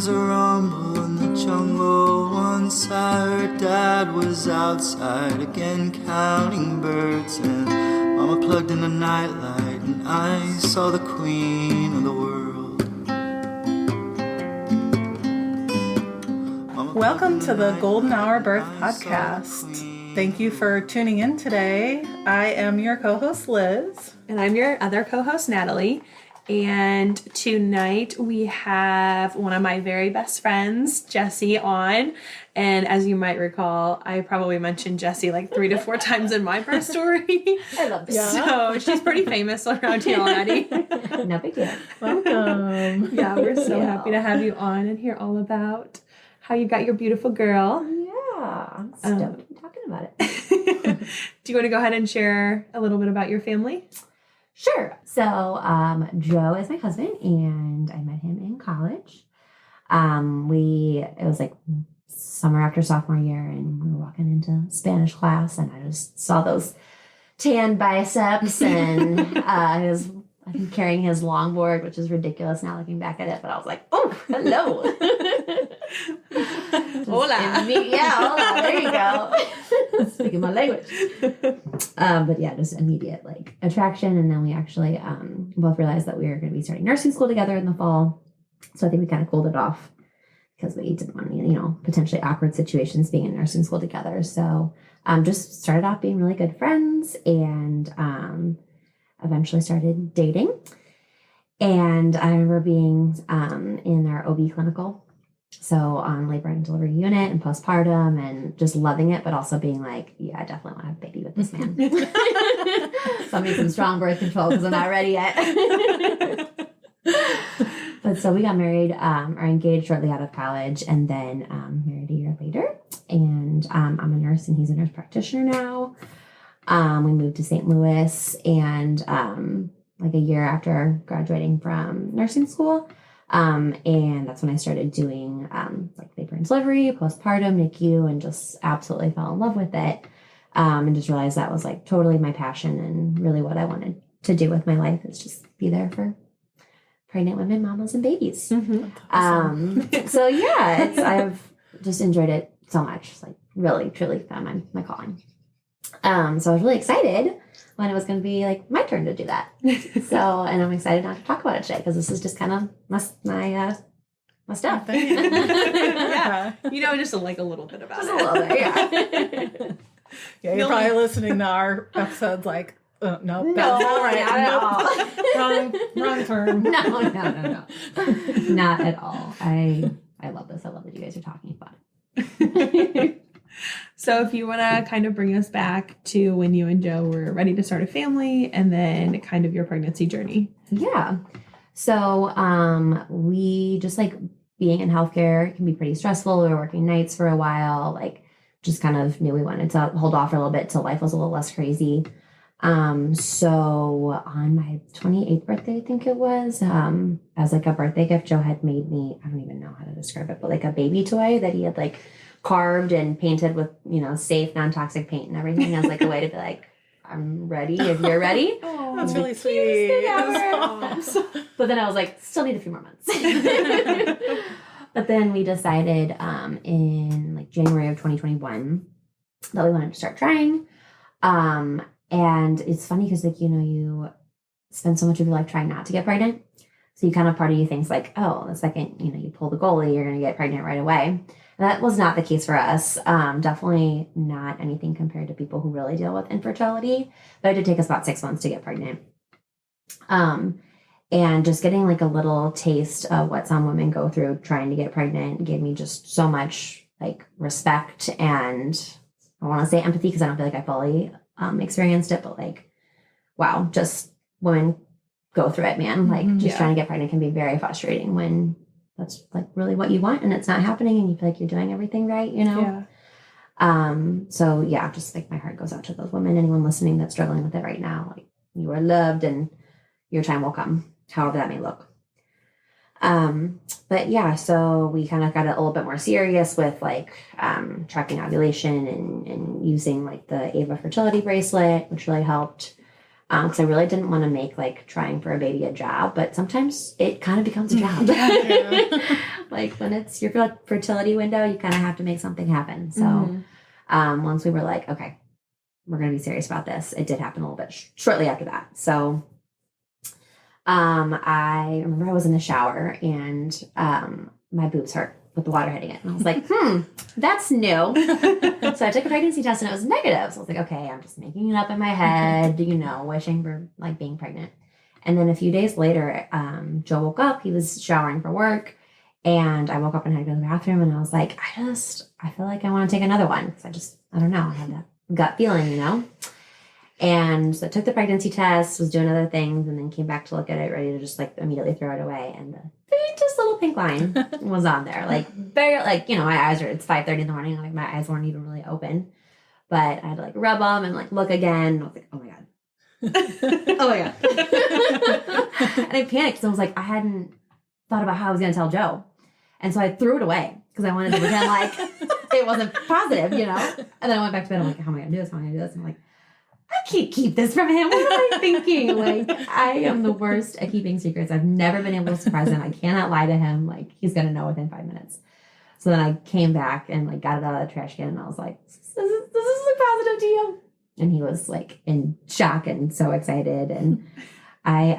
was a rumble in the jungle. Once I heard Dad was outside again counting birds, and Mama plugged in a nightlight, and I saw the queen of the world. Welcome to the Golden Hour Birth Podcast. Thank you for tuning in today. I am your co-host, Liz. And I'm your other co-host, Natalie. And tonight we have one of my very best friends, Jessie, on. And as you might recall, I probably mentioned Jessie like 3 to 4 times in my birth story. I love this. So she's pretty famous around here already. No big deal. Welcome. Yeah, we're so happy to have you on and hear all about how you got your beautiful girl. Yeah, I'm stoked to be talking about it. Do you want to go ahead and share a little bit about your family? Sure. So Joe is my husband, and I met him in college. It was like summer after sophomore year, and we were walking into Spanish class, and I just saw those tan biceps, and I think carrying his longboard, which is ridiculous now looking back at it, but I was like, oh, hello. Hola. Hola, there you go. Speaking my language. But yeah, just immediate like attraction. And then we actually both realized that we were going to be starting nursing school together in the fall. So I think we kind of cooled it off because we didn't want any, potentially awkward situations being in nursing school together. So just started off being really good friends, and eventually started dating. And I remember being in our OB clinical, so on labor and delivery unit and postpartum, and just loving it, but also being like, yeah, I definitely want to have a baby with this man. So I need some strong birth control because I'm not ready yet. But so we got married, or engaged shortly out of college, and then married a year later. And I'm a nurse, and he's a nurse practitioner now. We moved to St. Louis, and like a year after graduating from nursing school. And that's when I started doing like labor and delivery, postpartum, NICU, and just absolutely fell in love with it. And just realized that was like totally my passion and really what I wanted to do with my life, is just be there for pregnant women, mamas, and babies. Mm-hmm. Awesome. So yeah, I've just enjoyed it so much. It's like really, truly found my calling. So I was really excited when it was going to be like my turn to do that. So, and I'm excited now to talk about it today, because this is just kind of my stuff. Yeah. Just like a little bit about Just it. a little bit, yeah. Yeah, you're probably listening to our episodes like, no, No, that's all right. not at all. Wrong term. No. Not at all. I love this. I love that you guys are talking about it. So if you want to kind of bring us back to when you and Joe were ready to start a family, and then kind of your pregnancy journey. Yeah. So we just like being in healthcare can be pretty stressful. We were working nights for a while, like just kind of knew we wanted to hold off for a little bit till life was a little less crazy. So on my 28th birthday, I think it was, as like a birthday gift, Joe had made me, I don't even know how to describe it, but like a baby toy that he had like carved and painted with, safe, non-toxic paint and everything as like a way to be like, I'm ready if you're ready. Oh, that's really sweet. But then I was like, still need a few more months. But then we decided in like January of 2021 that we wanted to start trying. And it's funny because like, you spend so much of your life trying not to get pregnant. So you kind of, part of you thinks like, oh, the second, you pull the goalie, you're going to get pregnant right away. And that was not the case for us. Definitely not anything compared to people who really deal with infertility. But it did take us about 6 months to get pregnant. And just getting like a little taste of what some women go through trying to get pregnant gave me just so much like respect, and I want to say empathy because I don't feel like I fully experienced it, but like, wow, just women go through it, man. Like just trying to get pregnant can be very frustrating when that's like really what you want and it's not happening and you feel like you're doing everything right, Yeah. So yeah, just like my heart goes out to those women, anyone listening that's struggling with it right now. Like, you are loved and your time will come, however that may look. But yeah, so we kind of got a little bit more serious with like tracking ovulation and using like the Ava fertility bracelet, which really helped. Because I really didn't want to make like trying for a baby a job, but sometimes it kind of becomes a job. Like when it's your fertility window, you kind of have to make something happen. So once we were like, okay, we're going to be serious about this, it did happen a little bit shortly after that. So I remember I was in the shower and my boobs hurt with the water hitting it. And I was like, that's new. So I took a pregnancy test and it was negative. So I was like, okay, I'm just making it up in my head, wishing for like being pregnant. And then a few days later, Joe woke up. He was showering for work. And I woke up and had to go to the bathroom. And I was like, I feel like I want to take another one. Because I don't know. I had that gut feeling, And so I took the pregnancy test, was doing other things, and then came back to look at it, ready to just like immediately throw it away. And the faintest little pink line was on there. Like very, like, my eyes it's 5:30 in the morning. Like my eyes weren't even really open. But I had to like rub them and like look again. And I was like, oh my God. Oh my God. And I panicked because I was like, I hadn't thought about how I was going to tell Joe. And so I threw it away because I wanted to pretend like it wasn't positive, And then I went back to bed. I'm like, how am I going to do this? How am I going to do this? And I'm like, I can't keep this from him. What am I thinking? Like, I am the worst at keeping secrets. I've never been able to surprise him. I cannot lie to him. Like, he's going to know within 5 minutes. So then I came back and like got it out of the trash can and I was like, this is a positive to you. And he was like in shock and so excited. And I,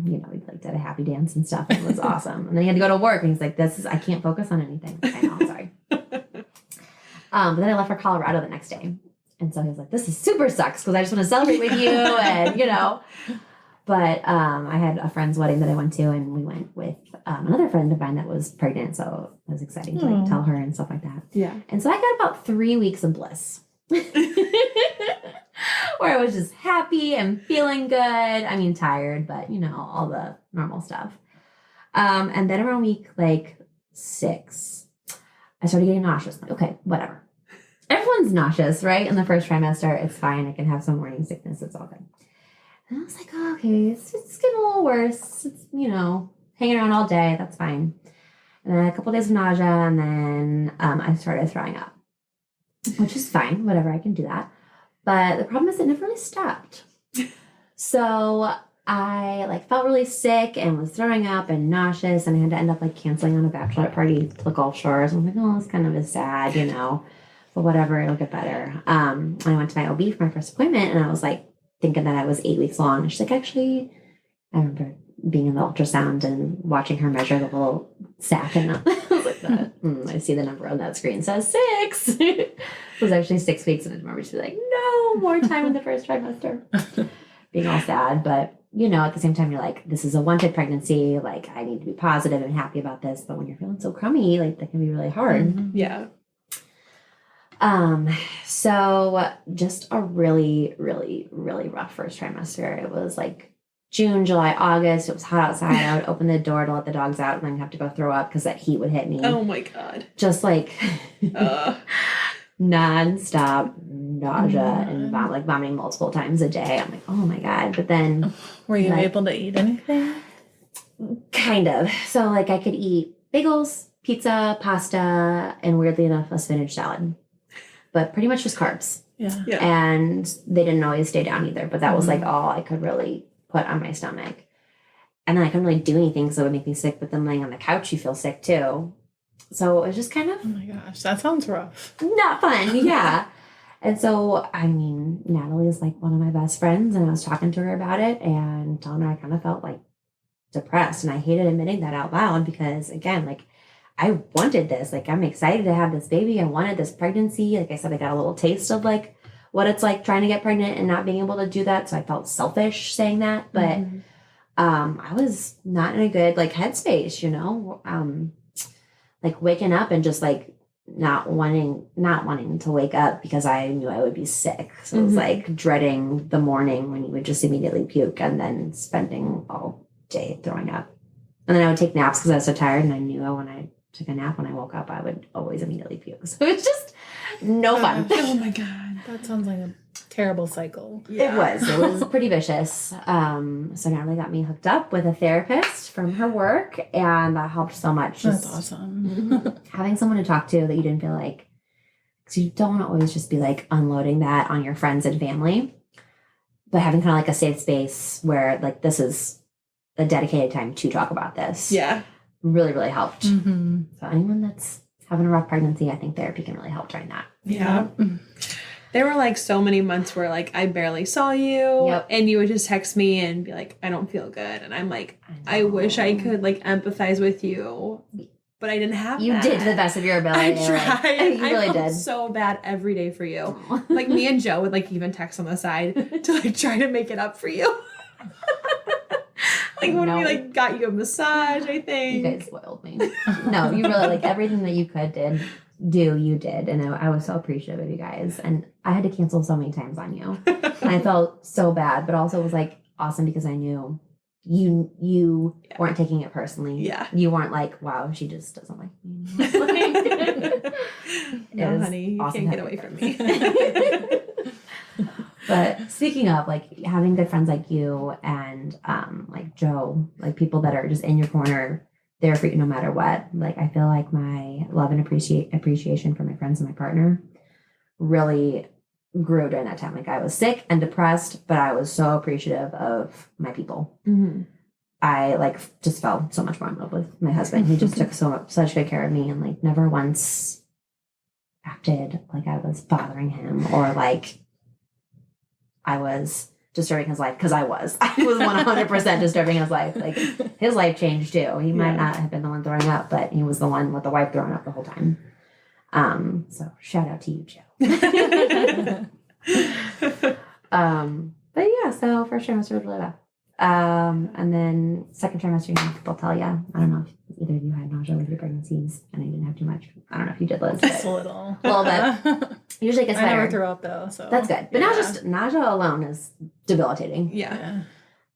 we like did a happy dance and stuff. It was awesome. And then he had to go to work and he's like, I can't focus on anything. I know, I'm sorry. But then I left for Colorado the next day. And so he was like, this is super sucks because I just want to celebrate with you. And, but I had a friend's wedding that I went to and we went with another friend of mine that was pregnant. So it was exciting to like tell her and stuff like that. Yeah. And so I got about 3 weeks of bliss where I was just happy and feeling good. I mean, tired, but all the normal stuff. And then around week like 6, I started getting nauseous. Like, okay, whatever. Everyone's nauseous, right? In the first trimester, it's fine. I can have some morning sickness. It's all good. And I was like, oh, okay, it's getting a little worse. It's, hanging around all day. That's fine. And then a couple days of nausea, and then I started throwing up, which is fine. Whatever, I can do that. But the problem is it never really stopped. So I like felt really sick and was throwing up and nauseous, and I had to end up like canceling on a bachelorette party to the Gulf Shores. I'm like, oh, it's kind of sad, but whatever, it'll get better. I went to my OB for my first appointment, and I was like thinking that I was 8 weeks long. And she's like, actually, I remember being in the ultrasound and watching her measure the little sac, and I was like, I see the number on that screen says 6. It was actually 6 weeks, and I remember she was like, no, more time in the first trimester. Being all sad, but at the same time, you're like, this is a wanted pregnancy. Like, I need to be positive and happy about this. But when you're feeling so crummy, like that can be really hard. Mm-hmm. Yeah. So just a really, really, really rough first trimester. It was like June, July, August. It was hot outside. I would open the door to let the dogs out and then have to go throw up because that heat would hit me. Oh my God. Just like non-stop nausea and vomiting multiple times a day. I'm like, oh my God. But then were you able to eat anything? Kind of. So like I could eat bagels, pizza, pasta, and weirdly enough, a spinach salad. But pretty much just carbs. Yeah. And they didn't always stay down either. But that was like all I could really put on my stomach. And then I couldn't really do anything, so it would make me sick. But then laying on the couch, you feel sick too. So it was just kind of... Oh my gosh, that sounds rough. Not fun, yeah. And so, I mean, Natalie is like one of my best friends, and I was talking to her about it and telling her I kind of felt like depressed. And I hated admitting that out loud because, again, like, I wanted this. Like, I'm excited to have this baby. I wanted this pregnancy. Like I said, I got a little taste of like what it's like trying to get pregnant and not being able to do that. So I felt selfish saying that. But I was not in a good like headspace, like waking up and just like not wanting to wake up because I knew I would be sick. So it was like dreading the morning when you would just immediately puke and then spending all day throwing up. And then I would take naps because I was so tired, and I knew when I took a nap, when I woke up, I would always immediately puke. So it's just no fun. Oh my God. That sounds like a terrible cycle. Yeah. It was pretty vicious. So Natalie got me hooked up with a therapist from her work, and that helped so much. That's awesome. Having someone to talk to that you didn't feel like, because you don't want to always just be like unloading that on your friends and family. but having kind of like a safe space where like this is a dedicated time to talk about this. Yeah. Really, really helped. Mm-hmm. So anyone that's having a rough pregnancy, I think therapy can really help during that. Yeah. There were like so many months where like I barely saw you and you would just text me and be like, I don't feel good. And I'm like, I wish I could like empathize with you, but I didn't have You that. did to the best of your ability. I tried. You really I felt did. so bad every day for you. Like me and Joe would like even text on the side to like try to make it up for you. Like when we like got you a massage, I think. You guys spoiled me. No, you really like everything that you could do, you did. And I was so appreciative of you guys. And I had to cancel so many times on you. And I felt so bad, but also it was like awesome because I knew you weren't taking it personally. Yeah. You weren't like, wow, she just doesn't like me. No, honey, you awesome can't get away from me. But speaking of like having good friends like you and like Joe, like people that are just in your corner, there for you no matter what. Like I feel like my love and appreciation for my friends and my partner really grew during that time. Like I was sick and depressed, but I was so appreciative of my people. Mm-hmm. I like just fell so much more in love with my husband. He just took such good care of me and like never once acted like I was bothering him or like I was disturbing his life because I was 100% disturbing his life. Like his life changed too. He might not have been the one throwing up, but he was the one with the wife throwing up the whole time. So shout out to you, Joe. But yeah, so first trimester was really rough. And then second trimester, you know, people tell you. I don't know if either of you had nausea with your pregnancies, and I didn't have too much. I don't know if you did, Liz. Just a little. A little bit. Usually it gets better. I never threw up though, so That's good. But nausea alone is debilitating. Yeah.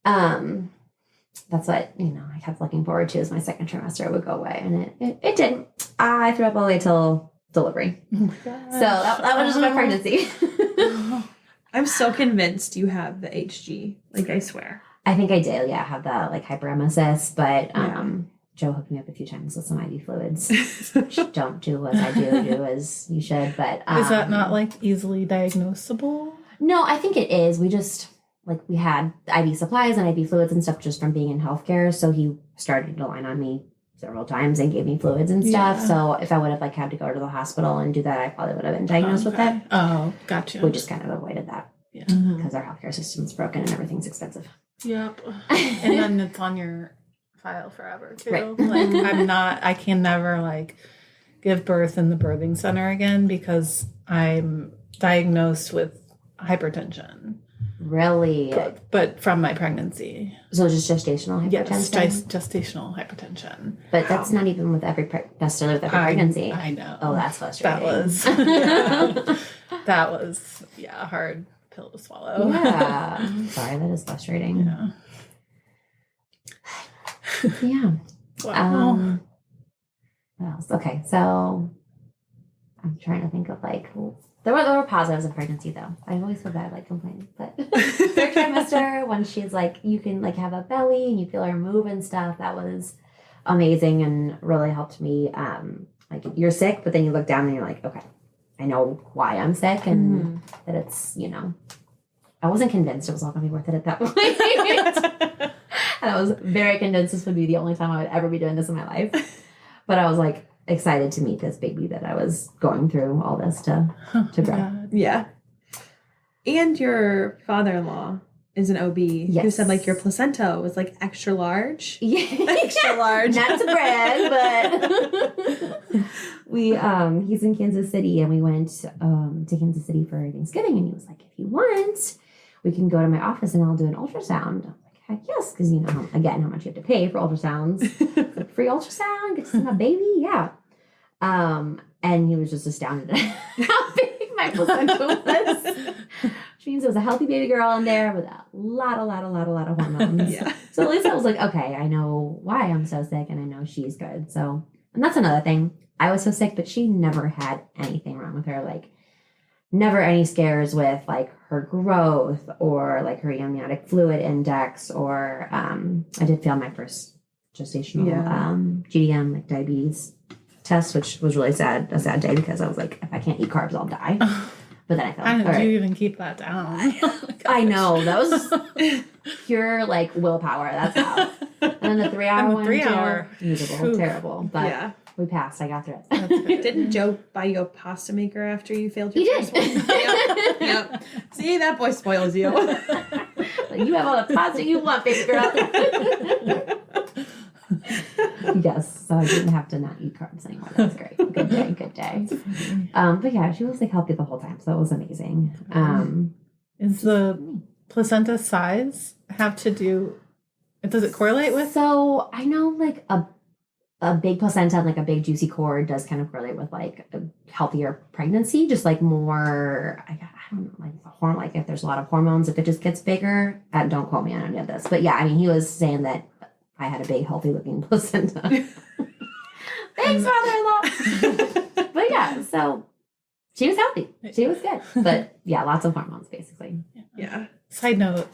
That's what, you know, I kept looking forward to as my second trimester would go away. And it didn't. I threw up all the way till delivery. Oh my gosh. So that was just my pregnancy. I'm so convinced you have the HG. Like I swear. I think I do, yeah, have the like hyperemesis, but Joe hooked me up a few times with some IV fluids. Don't do as I do as you should, but is that not like easily diagnosable? No, I think it is. We just like we had IV supplies and IV fluids and stuff just from being in healthcare, so he started to line on me several times and gave me fluids and stuff. Yeah. So if I would have like had to go to the hospital and do that, I probably would have been diagnosed with it. Oh, gotcha. We just kind of avoided that. Yeah. Because our healthcare system's broken and everything's expensive. Yep. And then it's on your file forever too. Right. Like I can never like give birth in the birthing center again because I'm diagnosed with hypertension. Really? But from my pregnancy. So it's just gestational hypertension? Yes, gestational hypertension. But that's not even with necessarily with every pregnancy. I know. Oh, that's frustrating. That was a hard pill to swallow. Yeah. Sorry, that is frustrating. Yeah. Yeah. Wow. What else? Okay, so I'm trying to think of like there were positives of pregnancy though. I always feel bad like complaining, but third trimester when she's like you can like have a belly and you feel her move and stuff, that was amazing and really helped me. Like you're sick, but then you look down and you're like, okay, I know why I'm sick and that it's, you know, I wasn't convinced it was all gonna be worth it at that point. And I was very convinced this would be the only time I would ever be doing this in my life. But I was like excited to meet this baby that I was going through all this to grow. Yeah. And your father-in-law is an OB who said like your placenta was like extra large. Yeah. Extra large. Not to brag, but he's in Kansas City and we went to Kansas City for Thanksgiving and he was like, if you want, we can go to my office and I'll do an ultrasound. I was like, heck yes, because you know again how much you have to pay for ultrasounds. Like, free ultrasound, get to see my baby, yeah. And he was just astounded at how big my placenta was. Which means it was a healthy baby girl in there with a lot of hormones. Yeah. So at least I was like, okay, I know why I'm so sick and I know she's good. So, and that's another thing. I was so sick, but she never had anything wrong with her. Like, never any scares with like her growth or like her amniotic fluid index or I did fail my first gestational GDM, like diabetes test, which was really a sad day because I was like, if I can't eat carbs, I'll die. But then I thought, How all did right. you even keep that down? I know. That was pure like willpower. That's how. And then the 3-hour And the one, 3-hour. too, miserable, Oof. terrible. But Yeah. we passed. I got through it. That's good. Didn't Joe buy you a pasta maker after you failed your He first did. one? Yep. See, that boy spoils you. Like, you have all the pasta you want, baby girl. Yes, so I didn't have to not eat carbs anymore. That was great. Good day, good day. But yeah, she was like healthy the whole time, so it was amazing. Is the placenta size have to do? Does it correlate with? So I know like a big placenta and like a big juicy cord does kind of correlate with like a healthier pregnancy, just like more. I don't know, like like if there's a lot of hormones, if it just gets bigger. Don't quote me on any of this, but yeah, I mean he was saying that I had a big healthy looking placenta. Thanks, mother-in-law. But yeah, so she was healthy. She was good, but yeah, lots of hormones basically. Yeah. Side note,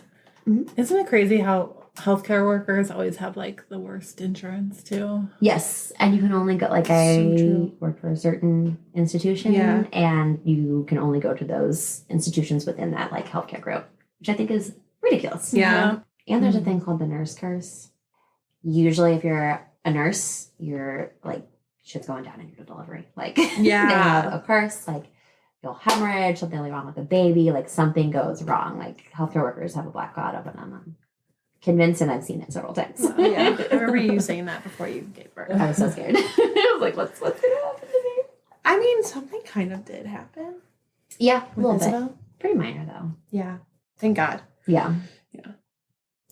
Mhm. isn't it crazy how healthcare workers always have like the worst insurance too? Yes, and you can only go like So I true. work for a certain institution, Yeah. and you can only go to those institutions within that like healthcare group, which I think is ridiculous. Yeah. And there's a thing called the nurse curse. Usually, if you're a nurse, you're like shit's going down in your delivery. Like Yeah. they have a curse, like you'll hemorrhage, something will be wrong with the baby, like something goes wrong. Like healthcare workers have a black cloud over them. I'm convinced, and I've seen it several times. Yeah. I remember you saying that before you gave birth. I was so scared. I was like, what's gonna happen to me? I mean, something kind of did happen. Yeah, a With little bit. Isabel. Pretty minor though. Yeah. Thank God. Yeah.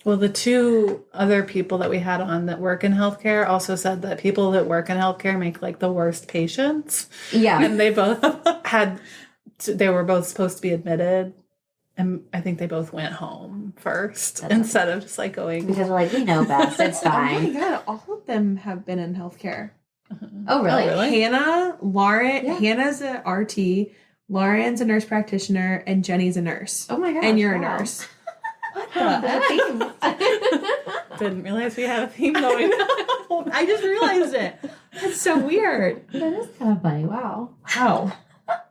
Well, the two other people that we had on that work in healthcare also said that people that work in healthcare make like the worst patients. Yeah. And they both they were both supposed to be admitted. And I think they both went home first That's instead of just like going. Because we're like, we know best. It's Oh my fine. God. All of them have been in healthcare. Oh, really? really? Hannah, Lauren, Yeah. Hannah's a RT, Lauren's a nurse practitioner, and Jenny's a nurse. Oh my gosh. And you're a wow. nurse. What There's a theme. Didn't realize we had a theme going. I just realized it. That's so weird. That is kind of funny. Wow. Wow.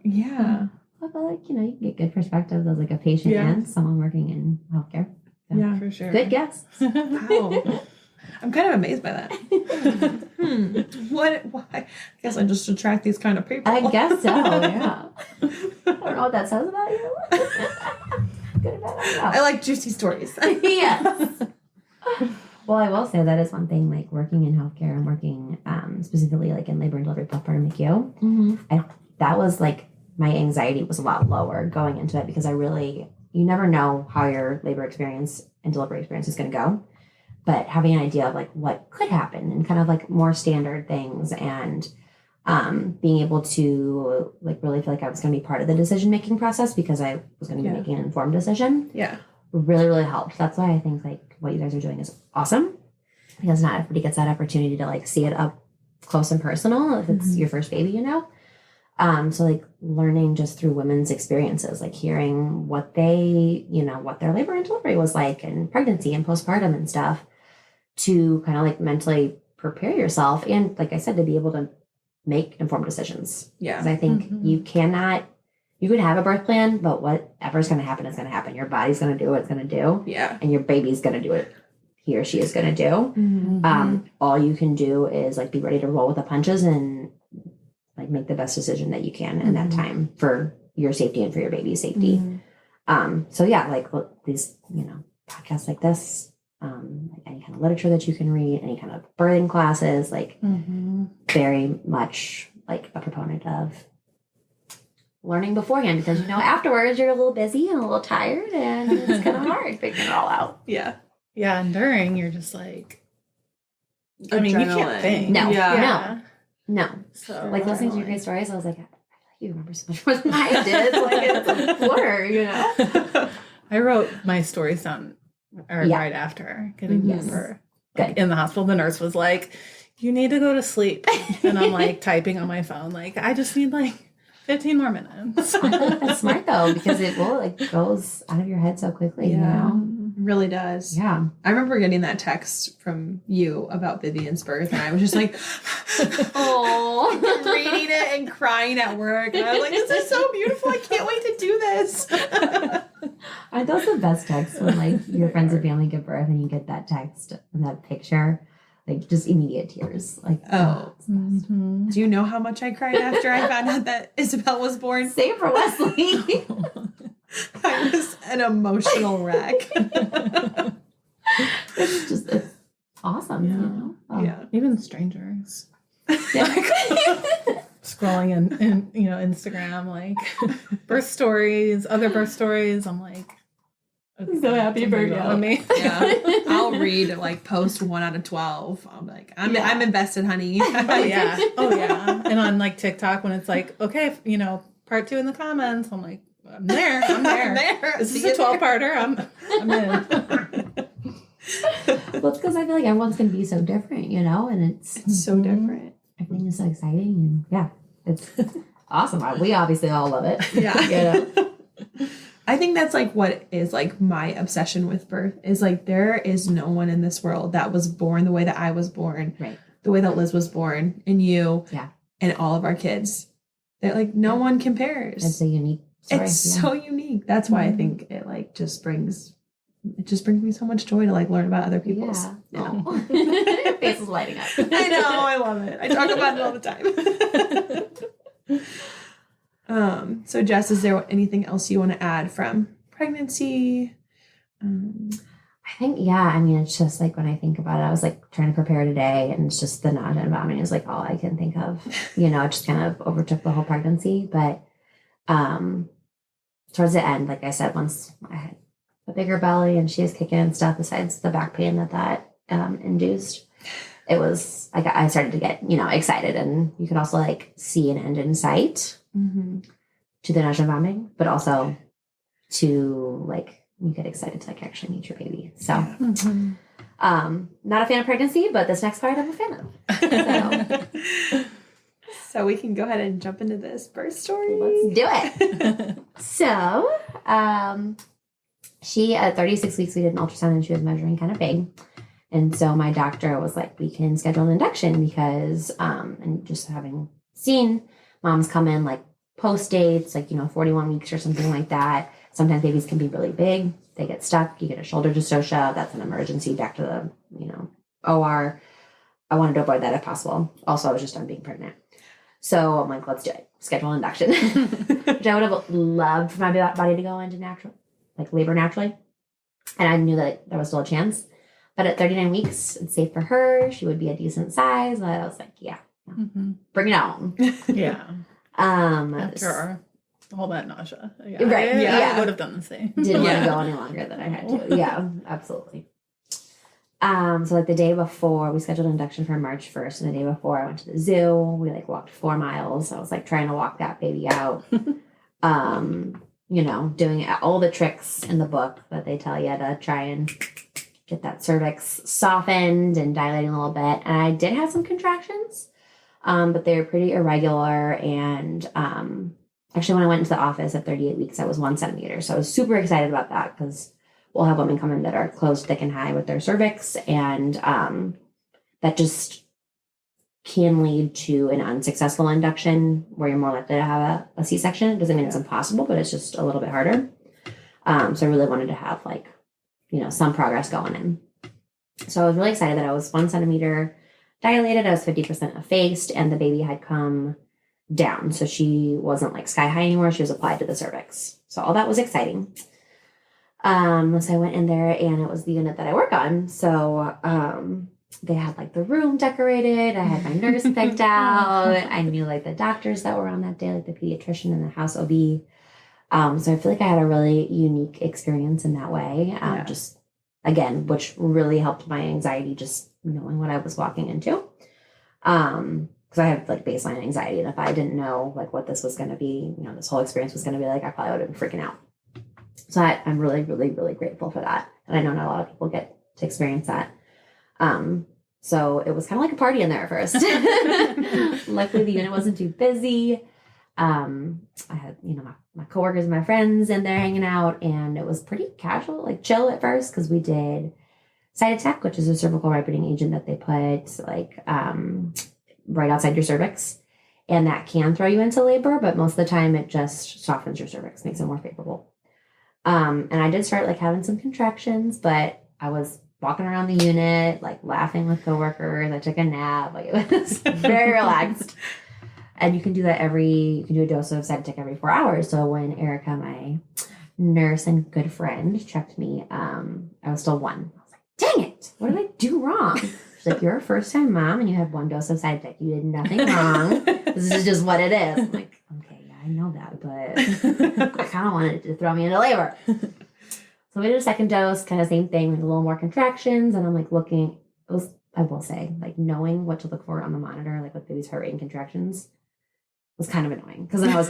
Yeah. I feel like, you can get good perspective as like a patient Yeah. and someone working in healthcare. Yeah. For sure. Good guess. Wow. I'm kind of amazed by that. What? Why? I guess I just attract these kind of people. I guess so, yeah. I don't know what that says about you. Good or bad, I don't know. I like juicy stories. Yes. Well, I will say that is one thing, like working in healthcare and working specifically like in labor and delivery, postpartum NICU, Mm-hmm. that was like my anxiety was a lot lower going into it because you never know how your labor experience and delivery experience is going to go. But having an idea of like what could happen and kind of like more standard things and being able to like really feel like I was going to be part of the decision-making process because I was going to be Yeah. making an informed decision Yeah. really, really helped. That's why I think like what you guys are doing is awesome because not everybody gets that opportunity to like see it up close and personal if it's your first baby, So like learning just through women's experiences, like hearing what they, what their labor and delivery was like and pregnancy and postpartum and stuff to kind of like mentally prepare yourself. And like I said, to be able to make informed decisions. Yeah. Because I think you can have a birth plan, but whatever's going to happen is going to happen. Your body's going to do what it's going to do. Yeah. And your baby's going to do what he or she is going to do. Mm-hmm. All you can do is like be ready to roll with the punches and like make the best decision that you can in that time for your safety and for your baby's safety. So yeah, like these, podcasts like this, like any kind of literature that you can read, any kind of birthing classes, like very much like a proponent of learning beforehand because afterwards you're a little busy and a little tired and it's kind of hard figuring it all out. Yeah. Yeah, and during you're just like, I mean, you Adrenaline. can't think. No. Yeah. No. So Like listening to your guys' stories, I was like, you remember so much more than I did. Like it's a blur, I wrote my stories down Yeah. right after getting Yes. over. Good. In the hospital, the nurse was like, "You need to go to sleep," and I'm like typing on my phone, like, "I just need like 15 more minutes." I feel like that's smart though because it goes out of your head so quickly. Really does. Yeah. I remember getting that text from you about Vivian's birth, and I was just like, Oh. reading it and crying at work. And I was like, this is so beautiful. I can't wait to do this. Aren't those the best texts when like your friends and family give birth and you get that text and that picture? Like just immediate tears. Like, Oh. Mm-hmm. Do you know how much I cried after I found out that Isabel was born? same for Wesley. I was an emotional wreck. It's awesome, you know? Oh. Yeah. Even strangers. Yeah. Scrolling in Instagram, like birth stories, other birth stories. I'm like, okay, So happy for something's you. wrong with me. Yeah. I'll read like post 1 out of 12. I'm like, I'm invested, honey. Oh yeah. And on like TikTok when it's like, okay, part 2 in the comments, I'm like, I'm there. I'm there. This is See a you there. 12-parter. I'm in. Well, it's because I feel like everyone's going to be so different, you know? And It's so different. everything is so exciting. And yeah, it's awesome. We obviously all love it. Yeah. You know? I think that's like what is like my obsession with birth is like there is no one in this world that was born the way that I was born, Right. the way that Liz was born, and you, Yeah. and all of our kids. They're like no one compares. It's a unique story. It's so unique. That's why I think it like just brings me so much joy to like learn about other people's. Yeah. Oh. Your face is lighting up. I know, I love it. I talk about it all the time. So Jess, is there anything else you want to add from pregnancy? I think, I mean, it's just like when I think about it, I was like trying to prepare today and it's just the nausea and vomiting is like all I can think of. It just kind of overtook the whole pregnancy. But towards the end, like I said, once I had a bigger belly and she was kicking and stuff, besides the back pain that induced, it was like I started to get, excited. And you could also like see an end in sight to the nausea and vomiting, but also to like, you get excited to like actually meet your baby. So, not a fan of pregnancy, but this next part I'm a fan of. So we can go ahead and jump into this birth story. Let's do it. So, she at 36 weeks, we did an ultrasound and she was measuring kind of big. And so my doctor was like, we can schedule an induction because, and just having seen moms come in like post dates, like, 41 weeks or something like that. Sometimes babies can be really big. They get stuck. You get a shoulder dystocia. That's an emergency back to the, OR. I wanted to avoid that if possible. Also, I was just done being pregnant. So I'm like, let's do it. Schedule induction. Which I would have loved for my body to go into natural, like labor naturally. And I knew that there was still a chance. But at 39 weeks, it's safe for her. She would be a decent size. And I was like, bring it on. Yeah. After all that nausea. Yeah. Right. I would have done the same. Didn't want to go any longer than I had to. Yeah, absolutely. So like the day before, we scheduled induction for March 1st. And the day before I went to the zoo, we like walked 4 miles. I was like trying to walk that baby out. Doing all the tricks in the book that they tell you to try and get that cervix softened and dilating a little bit. And I did have some contractions, but they were pretty irregular. And actually, when I went into the office at 38 weeks, I was 1 centimeter. So I was super excited about that because we'll have women come in that are closed, thick, and high with their cervix. And that just can lead to an unsuccessful induction where you're more likely to have a C-section. It doesn't mean it's impossible, but it's just a little bit harder. So I really wanted to have some progress going in. So I was really excited that I was 1 centimeter dilated. I was 50% effaced and the baby had come down. So she wasn't like sky high anymore. She was applied to the cervix. So all that was exciting. So I went in there and it was the unit that I work on. So, they had like the room decorated. I had my nurse picked out. I knew like the doctors that were on that day, like the pediatrician and the house OB. So I feel like I had a really unique experience in that way. Just again, which really helped my anxiety, just knowing what I was walking into. Because I have like baseline anxiety, and if I didn't know like what this was going to be, this whole experience was going to be like, I probably would have been freaking out. So I'm really, really, really grateful for that, and I know not a lot of people get to experience that. So it was kind of like a party in there at first. Luckily, the unit wasn't too busy. I had, my coworkers and my friends in there hanging out, and it was pretty casual, like chill at first, because we did Cytotec, which is a cervical ripening agent that they put right outside your cervix. And that can throw you into labor, but most of the time it just softens your cervix, makes it more favorable. And I did start like having some contractions, but I was walking around the unit, like laughing with coworkers. I took a nap. Like it was very relaxed. And you can do that you can do a dose of Cytotec every 4 hours. So when Erica, my nurse and good friend, checked me, I was still 1. I was like, dang it, what did I do wrong? She's like, you're a first-time mom and you had 1 dose of Cytotec. You did nothing wrong. This is just what it is. I'm like, okay, yeah, I know that, but I kind of wanted it to throw me into labor. So we did a second dose, kind of same thing, like a little more contractions. And I'm like looking, I will say, like knowing what to look for on the monitor, like with baby's heart rate and contractions, was kind of annoying. Because then I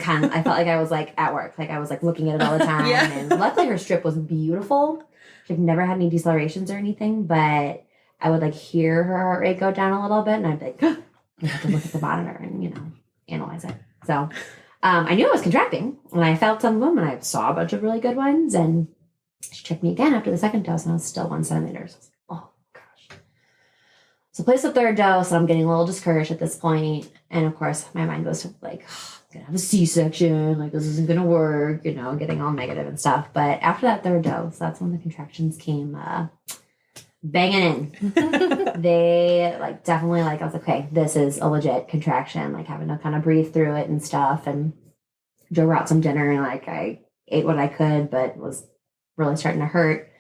felt like I was like at work, like I was like looking at it all the time. Yeah. And luckily her strip was beautiful. She never had any decelerations or anything, but I would like hear her heart rate go down a little bit, and I'd be like, I have to look at the monitor and, analyze it. So I knew I was contracting, and I felt some of them, and I saw a bunch of really good ones, and she checked me again after the second dose, and I was still 1 centimeter. So I was like, oh, gosh. So place the third dose, and I'm getting a little discouraged at this point. And, of course, my mind goes to, like, I'm going to have a C-section. Like, this isn't going to work, getting all negative and stuff. But after that third dose, that's when the contractions came banging in. They, like, definitely, like, I was like, okay, this is a legit contraction. Like, having to kind of breathe through it and stuff. And Joe brought some dinner, and, like, I ate what I could, but it was really starting to hurt.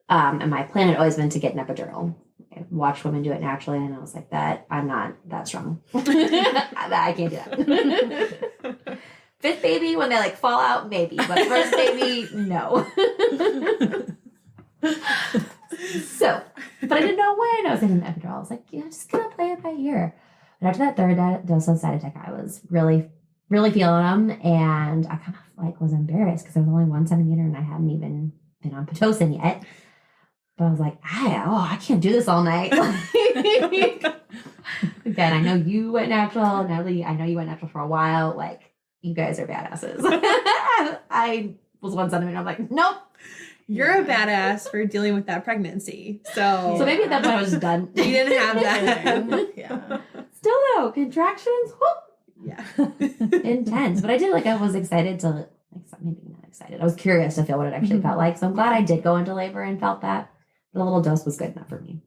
And my plan had always been to get an epidural. I watched women do it naturally, and I was like, I'm not that strong. I can't do that. 5th baby, when they like fall out, maybe, but 1st baby, no. So, but I didn't know when I was getting an epidural. I was like, just gonna play it by ear. But after that third dose of Cytotec, I was really, really feeling them, and I kind of like was embarrassed because I was only 1 centimeter and I hadn't even been on Pitocin yet. But I was like, I can't do this all night. Again, I know you went natural. Natalie, I know you went natural for a while. Like, you guys are badasses. I was 1 centimeter. I'm like, nope. You're a badass for dealing with that pregnancy. So maybe at that point I was just done. You didn't have that. Yeah. Still though, contractions, whoop, Yeah. intense. But I was excited to, maybe not excited. I was curious to feel what it actually felt like. So I'm glad I did go into labor and felt that. But a little dose was good enough for me.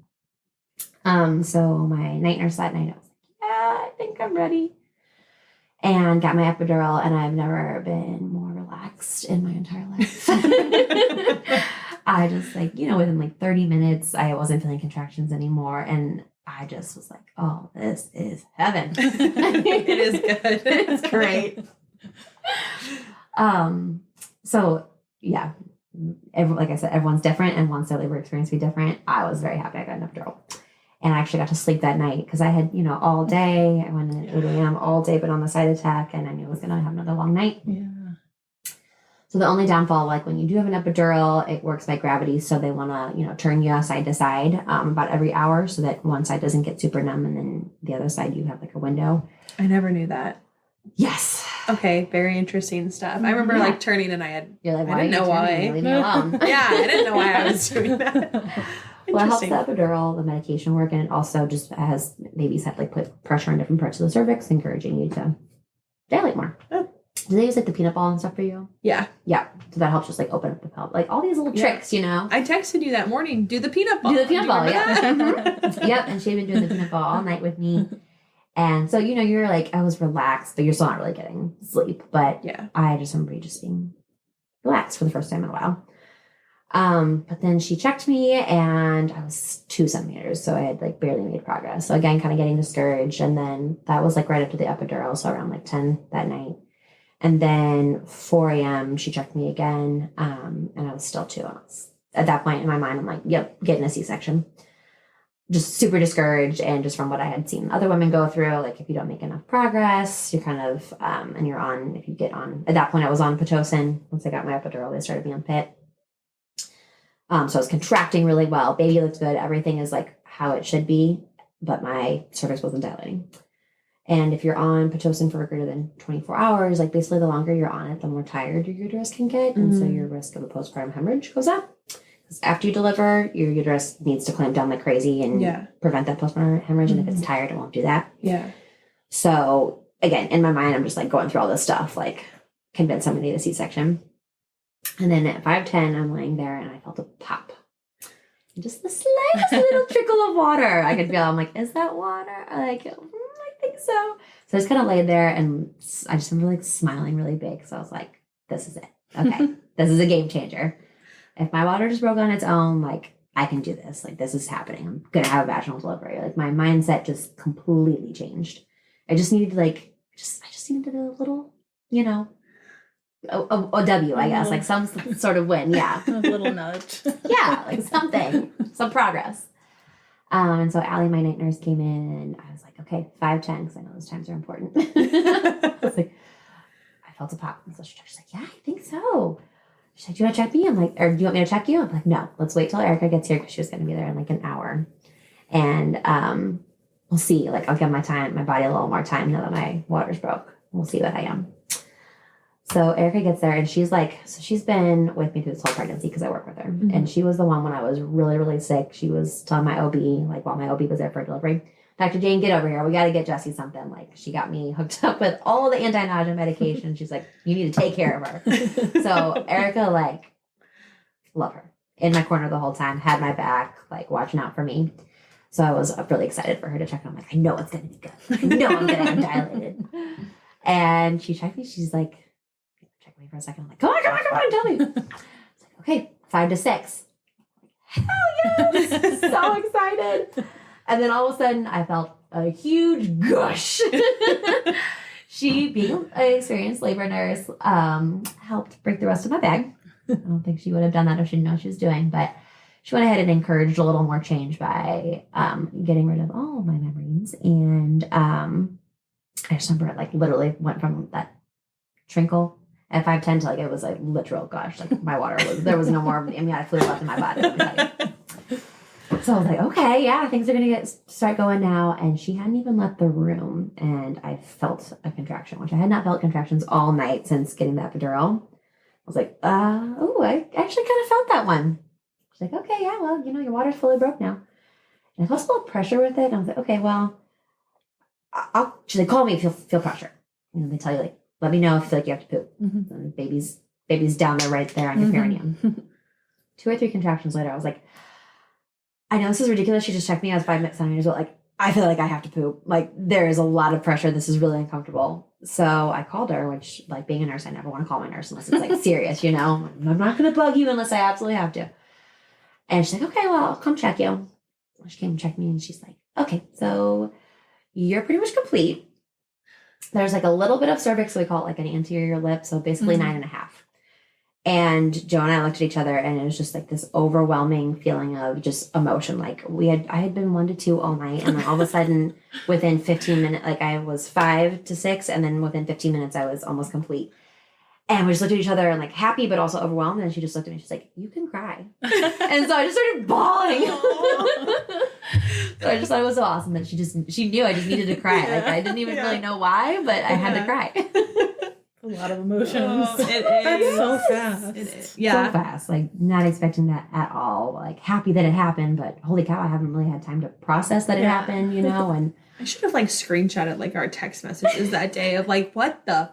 So my night nurse that night, I was like, yeah, I think I'm ready. And got my epidural, and I've never been more relaxed in my entire life. I just within like 30 minutes, I wasn't feeling contractions anymore. And I just was like, oh, this is heaven. It is good. It's great. So yeah, like I said, everyone's different, and wants their labor experience to be different. I was very happy I got an epidural. And I actually got to sleep that night because I had, all day. I went in at 8 a.m. all day, but on the Cytotec, and I knew I was going to have another long night. Yeah. So the only downfall, like when you do have an epidural, it works by gravity. So they want to, turn you side to side about every hour so that one side doesn't get super numb, and then the other side you have like a window. I never knew that. Yes. Okay, very interesting stuff. I remember like turning, and You're like, I didn't know why. Leave me alone. Yeah, I didn't know why I was doing that. Well, it helps the epidural, the medication work, and it also just has babies have put pressure on different parts of the cervix, encouraging you to dilate more. Oh. Do they use the peanut ball and stuff for you? Yeah. Yeah. So that helps just open up the pelvis. All these little tricks, I texted you that morning, do the peanut ball. Do the peanut ball, yeah. Mm-hmm. Yep. And she had been doing the peanut ball all night with me. And so, you're I was relaxed, but you're still not really getting sleep. But yeah, I just remember just being relaxed for the first time in a while. But then she checked me, and I was 2 centimeters. So I had barely made progress. So again, kind of getting discouraged. And then that was right after the epidural. So around 10 that night. And then 4 a.m. she checked me again. And I was still 2. At that point in my mind, I'm like, yep, getting a C-section. Just super discouraged. And just from what I had seen other women go through, if you don't make enough progress, you're kind of, and you're on, if you get on, at that point I was on Pitocin. Once I got my epidural, they started me on Pit. So I was contracting really well. Baby looked good. Everything is how it should be, but my cervix wasn't dilating. And if you're on Pitocin for greater than 24 hours, like basically the longer you're on it, the more tired your uterus can get. And so your risk of a postpartum hemorrhage goes up. Because after you deliver, your uterus needs to clamp down like crazy and prevent that postpartum hemorrhage. And if it's tired, it won't do that. Yeah. So again, in my mind, I'm just like going through all this stuff, like convince somebody to C-section. And then at 5:10, I'm laying there and I felt a pop. And just the slightest little trickle of water. I could feel, I'm like, is that water? I think so. So I just kind of laid there and I just remember like smiling really big. So I was like, this is it. Okay. This is a game changer. If my water just broke on its own, like I can do this. Like this is happening. I'm going to have a vaginal delivery. Like my mindset just completely changed. I just needed I just needed a little, you know, a W, I guess, like some sort of win. Yeah. A little nudge. Yeah. Like something, some progress. And so Allie, my night nurse, came in and I was like, okay, 5:10, because I know those times are important. I was like, I felt a pop. And so she's like, yeah, I think so. She's like, do you want to check me? I'm like, or do you want me to check you? I'm like, no, let's wait till Erica gets here because she was going to be there in like an hour. And we'll see. Like, I'll give my body a little more time now that my water's broke. We'll see what I am. So Erica gets there and she's like, so she's been with me through this whole pregnancy because I work with her. Mm-hmm. And she was the one when I was really, really sick. She was telling my OB, like while my OB was there for delivery, Dr. Jane, get over here. We got to get Jessie something. Like she got me hooked up with all the anti-nausea medication. She's like, you need to take care of her. So Erica, like, love her. In my corner the whole time, had my back, like watching out for me. So I was really excited for her to check. I'm like, I know it's going to be good. I know I'm going to have dilated. And she checked me. She's like, check me for a second. I'm like, come on, tell me. It's like, okay, 5 to 6. Hell yes! So excited. And then all of a sudden, I felt a huge gush. She, being an experienced labor nurse, helped break the rest of my bag. I don't think she would have done that if she didn't know what she was doing, but she went ahead and encouraged a little more change by getting rid of all of my memories. And I just remember it like literally went from that trinkle at 5:10 to like it was like literal gush. Like my water there was no more amniotic fluid left in my body. Let me tell you. So I was like, okay, yeah, things are gonna start going now. And she hadn't even left the room, and I felt a contraction, which I had not felt contractions all night since getting the epidural. I was like, I actually kind of felt that one. She's like, okay, yeah, well, you know, your water's fully broke now. And I felt a little pressure with it. And I was like, okay, well, she's like, call me if you feel pressure. You know, they tell you like, let me know if you feel like you have to poop. Mm-hmm. And baby's down there right there on your perineum. 2 or 3 contractions later, I was like, I know this is ridiculous. She just checked me. I was 5 centimeters, but like, I feel like I have to poop. Like, there is a lot of pressure. This is really uncomfortable. So I called her, which, like, being a nurse, I never want to call my nurse unless it's, like, serious, you know? I'm not going to bug you unless I absolutely have to. And she's like, okay, well, I'll come check you. She came and checked me, and she's like, okay, so you're pretty much complete. There's, like, a little bit of cervix, so we call it, like, an anterior lip, so basically 9.5. And Joe and I looked at each other, and it was just like this overwhelming feeling of just emotion. Like I had been 1 to 2 all night, and then all of a sudden, within 15 minutes, like I was 5 to 6, and then within 15 minutes, I was almost complete. And we just looked at each other and like happy, but also overwhelmed. And she just looked at me. She's like, "You can cry," and so I just started bawling. So I just thought it was so awesome that she knew I just needed to cry. Like I didn't even really know why, but I had to cry. A lot of emotions. Oh, it is. That's so fast. It is. Yeah. So fast. Like, not expecting that at all. Like, happy that it happened, but holy cow, I haven't really had time to process that it happened, you know? And I should have, like, screenshotted, like, our text messages that day of, like, what the?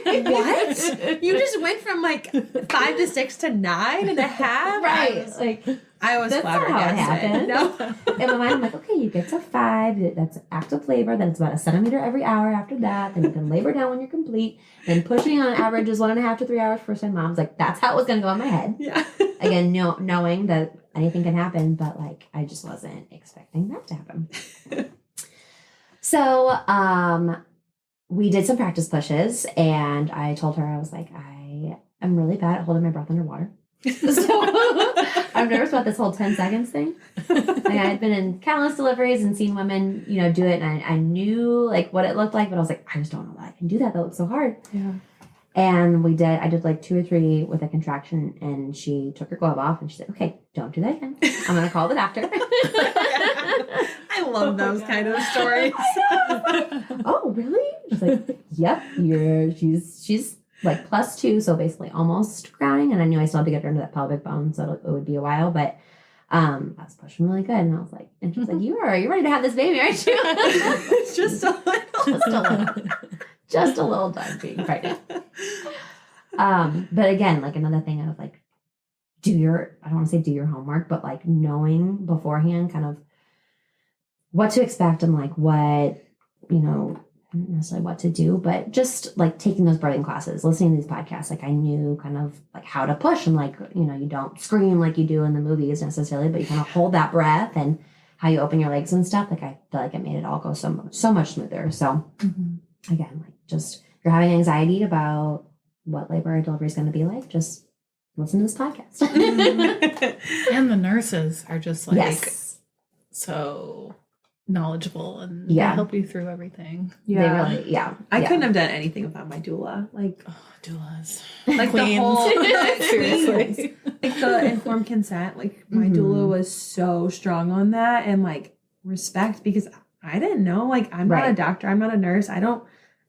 What? You just went from, like, 5 to 6 to 9.5? Right. I was that's not how it happened. No. In my mind, I'm like, okay, you get to 5. That's active labor. Then it's about 1 centimeter every hour after that. Then you can labor down when you're complete. Then pushing on average is 1.5 to 3 hours for first-time moms. Like, that's how it was going to go in my head. Yeah. Again, knowing that anything can happen, but, like, I just wasn't expecting that to happen. So, we did some practice pushes, and I told her, I was like, I am really bad at holding my breath underwater. So I'm nervous about this whole 10 seconds thing. Like, I had been in countless deliveries and seen women, you know, do it, and I knew like what it looked like, but I was like, I just don't know that I can do that. That looks so hard. Yeah. And I did like 2 or 3 with a contraction, and she took her glove off and she said, okay, don't do that again. I'm going to call the doctor. I I love those kind of stories. Oh, really? She's like, yep, she's like +2, so basically almost crowning. And I knew I still had to get her into that pelvic bone, so it would be a while, but I was pushing really good, and I was like, and she was like, you're ready to have this baby, aren't you? Just a little. Just a little done being pregnant. But again, like another thing of like, I don't want to say do your homework, but like knowing beforehand kind of what to expect and like what, not necessarily what to do, but just like taking those birthing classes, listening to these podcasts, like I knew kind of like how to push and like, you don't scream like you do in the movies necessarily, but you kind of hold that breath and how you open your legs and stuff. Like I feel like it made it all go so much smoother. So again, like just if you're having anxiety about what labor or delivery is going to be like, just listen to this podcast. And the nurses are just like Yes. so knowledgeable and Yeah. they help you through everything. Yeah. They really, I couldn't have done anything without my doula. Like, Oh, doulas. like Queens. the whole, Seriously. like the informed consent. Like my doula was so strong on that, and like respect, because I didn't know. Like I'm not a Right. doctor. I'm not a nurse. I don't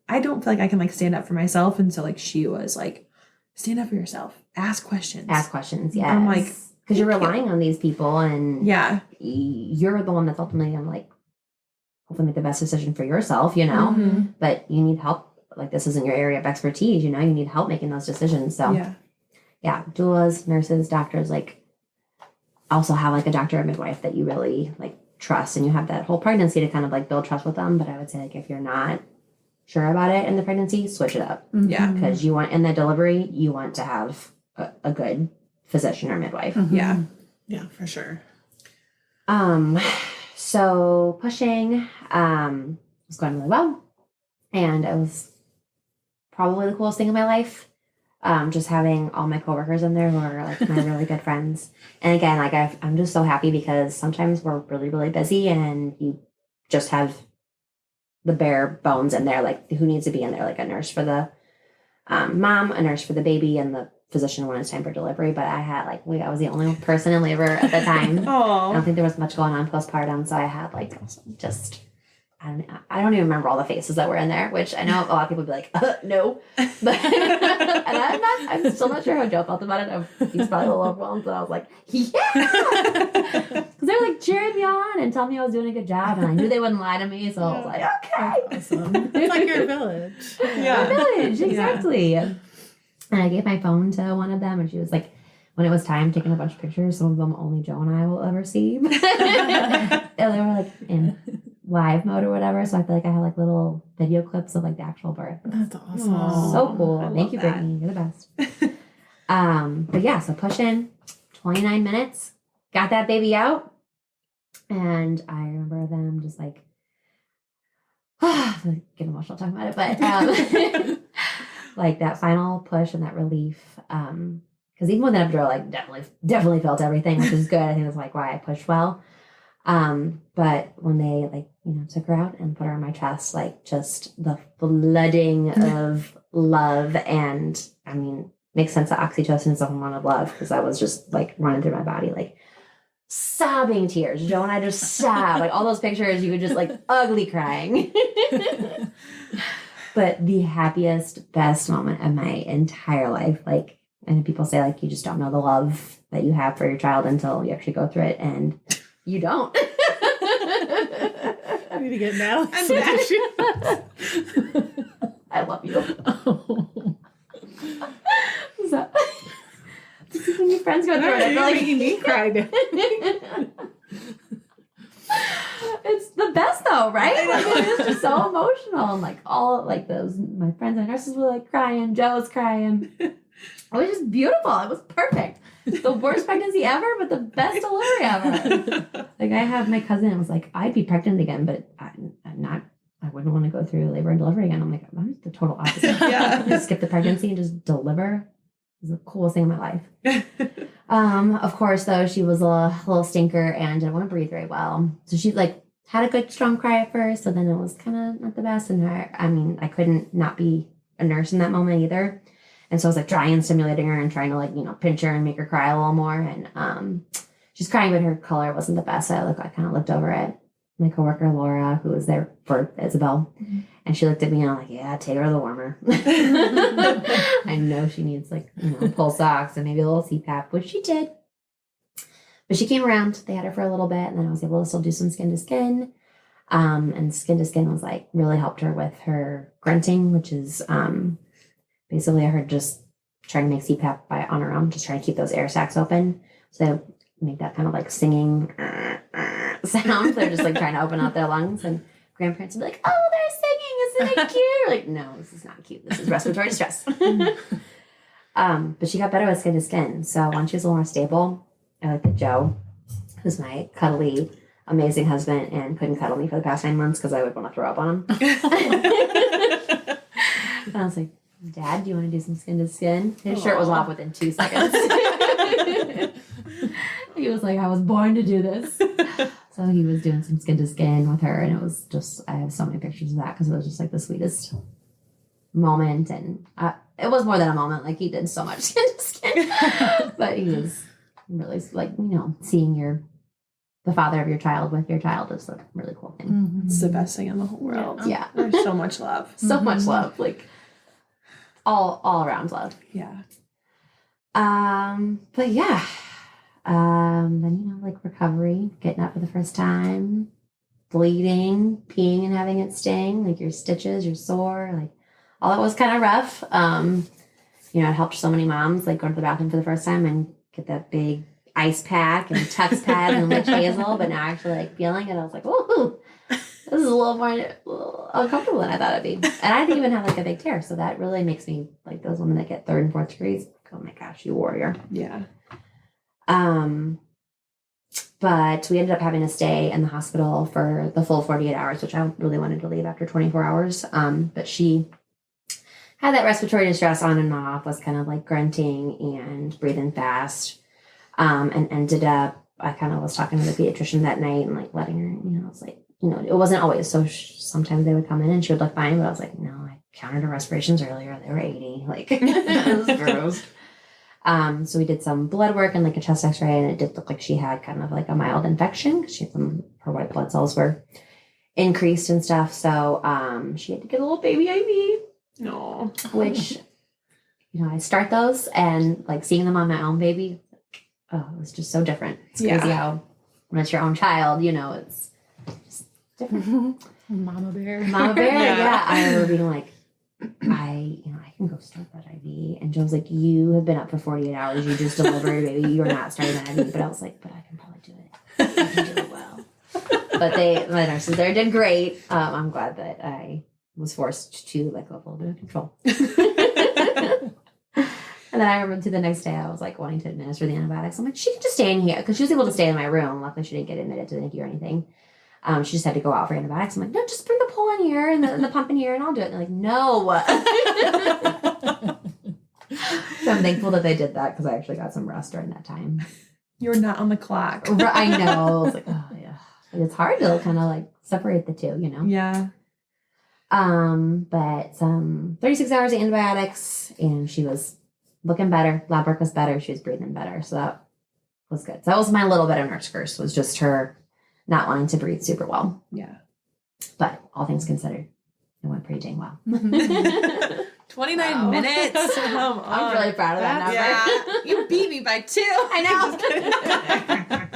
feel like I can like stand up for myself. And so like she was like, stand up for yourself. Ask questions. Yes. Yes. I'm like, because you're thank you. relying on these people and Yeah. you're the one that's ultimately going to like hopefully make the best decision for yourself, Mhm. but you need help. Like this isn't your area of expertise, you need help making those decisions. So yeah, doulas, nurses, doctors, like also have like a doctor or midwife that you really like trust, and you have that whole pregnancy to kind of like build trust with them. But I would say like if you're not sure about it in the pregnancy, switch it up, Yeah. because you want in the delivery, you want to have a good physician or midwife. Yeah. Yeah, for sure. So pushing was going really well, and it was probably the coolest thing in my life. Just having all my coworkers in there who are like my really good friends. And again, like I'm just so happy because sometimes we're really, really busy and you just have the bare bones in there. Like who needs to be in there? Like a nurse for the mom, a nurse for the baby, and the physician when it's time for delivery. But I had I was the only person in labor at the time. I don't Oh. think there was much going on postpartum. So I had like just, I don't even remember all the faces that were in there, which I know a lot of people would be like, no. But, and I'm still not sure how Joe felt about it. He's probably a little overwhelmed, but I was like, yeah. Because they were like cheering me on and telling me I was doing a good job. And I knew they wouldn't lie to me. So I was like, okay. Awesome. It's like your village. Yeah. My village, exactly. And I gave my phone to one of them, and she was like, when it was time, taking a bunch of pictures. Some of them only Joe and I will ever see. And they were like in live mode or whatever. So I feel like I had like little video clips of like the actual birth. That's awesome. Aw. So cool. I Thank you, love that. Brittany. You're the best. But yeah, so push in 29 minutes, got that baby out. And I remember them just like, I get emotional talking about it, but like that final push and that relief. Because even with an epidural, like definitely felt everything, which is good. I think that's like why I pushed well. But when they took her out and put her on my chest, like just the flooding of love, and I mean, makes sense that oxytocin is a hormone of love, because I was just like running through my body, like sobbing tears. Joe and I just sobbed, like all those pictures, you could just like ugly crying. But the happiest, best moment of my entire life, like, and people say like you just don't know the love that you have for your child until you actually go through it, and you don't. I need to get now. I love you. Oh. So, this is when your friends go through it. I feel You're like making me cry now. It's the best though, right? Like, it was just so emotional. And like all like those, my friends and nurses were like crying. Joe's crying. It was just beautiful. It was perfect. The worst pregnancy ever, but the best delivery ever. Like I have my cousin was like, I'd be pregnant again, but I wouldn't want to go through labor and delivery again. I'm like, I'm the total opposite. Yeah. Just skip the pregnancy and just deliver. It was the coolest thing in my life. Of course, though, she was a little stinker and didn't want to breathe very well. So she like had a good strong cry at first, so then it was kind of not the best. And I couldn't not be a nurse in that moment either. And so I was like dry and stimulating her and trying to like, pinch her and make her cry a little more. And she's crying, but her color wasn't the best. So I kind of looked over at my coworker Laura, who was there for Isabel, and she looked at me and I'm like, yeah, take her to the warmer. I know she needs like, pulse ox and maybe a little CPAP, which she did. But she came around. They had her for a little bit, and then I was able to still do some skin to skin. And skin to skin was like really helped her with her grunting, which is basically her just trying to make CPAP on her own, just trying to keep those air sacs open. So make that kind of like singing sound. They're just like trying to open up their lungs, and grandparents would be like, "Oh, they're singing! Isn't it cute?" Like, no, this is not cute. This is respiratory distress. But she got better with skin to skin. So once she was a little more stable, I looked at Joe, who's my cuddly, amazing husband, and couldn't cuddle me for the past 9 months because I would want to throw up on him. And I was like, Dad, do you want to do some skin to skin? His shirt was off within 2 seconds. He was like, I was born to do this. So he was doing some skin to skin with her, and it was just, I have so many pictures of that because it was just like the sweetest moment. And it was more than a moment. Like, he did so much skin to skin. But he was really like, seeing the father of your child with your child is a really cool thing. Mm-hmm. It's the best thing in the whole world. Yeah. There's so much love. So much love. Like, all around love. Yeah. But yeah. Then, like recovery, getting up for the first time, bleeding, peeing and having it sting, like your stitches, you're sore, like all that was kind of rough. It helped so many moms like go to the bathroom for the first time and get that big ice pack and Tux pad and witch hazel, but now actually like feeling it, I was like, whoa, this is a little more uncomfortable than I thought it'd be. And I didn't even have like a big tear, so that really makes me like those women that get 3rd and 4th degrees. Oh my gosh, you warrior. Yeah. But we ended up having to stay in the hospital for the full 48 hours, which I really wanted to leave after 24 hours. But she had that respiratory distress on and off, was kind of like grunting and breathing fast. And ended up, I kind of was talking to the pediatrician that night and like letting her, I was like, it wasn't always. So sometimes they would come in and she would look fine, but I was like, no, I counted her respirations earlier. They were 80. Like, it was gross. So we did some blood work and like a chest x-ray, and it did look like she had kind of like a mild infection because her white blood cells were increased and stuff. So she had to get a little baby IV. No. Which, I start those and like seeing them on my own baby, it was just so different. It's crazy how when it's your own child, it's just different. Mama bear. Mama bear, yeah. I remember being like, I can go start that IV. And Joe's like, you have been up for 48 hours. You just delivered, baby. You're not starting that IV. But I was like, but I can probably do it. I can do it well. But my nurses there did great. I'm glad that I was forced to let go of a little bit of control. And then I remember the next day I was like wanting to administer the antibiotics. I'm like, she can just stay in here because she was able to stay in my room. Luckily, she didn't get admitted to the NICU or anything. She just had to go out for antibiotics. I'm like, no, just bring the pole in here and the pump in here and I'll do it. And they're like, no. So I'm thankful that they did that because I actually got some rest during that time. You're not on the clock. I know. I was like, oh, yeah. But it's hard to kind of like separate the two, Yeah. But 36 hours of antibiotics and she was looking better. Lab work was better. She was breathing better. So that was good. So that was my little bit of nurse curse, was just her not wanting to breathe super well. Yeah. But all things considered, it went pretty dang well. 29 minutes. Come on. I'm really proud of that number. Yeah. You beat me by 2. I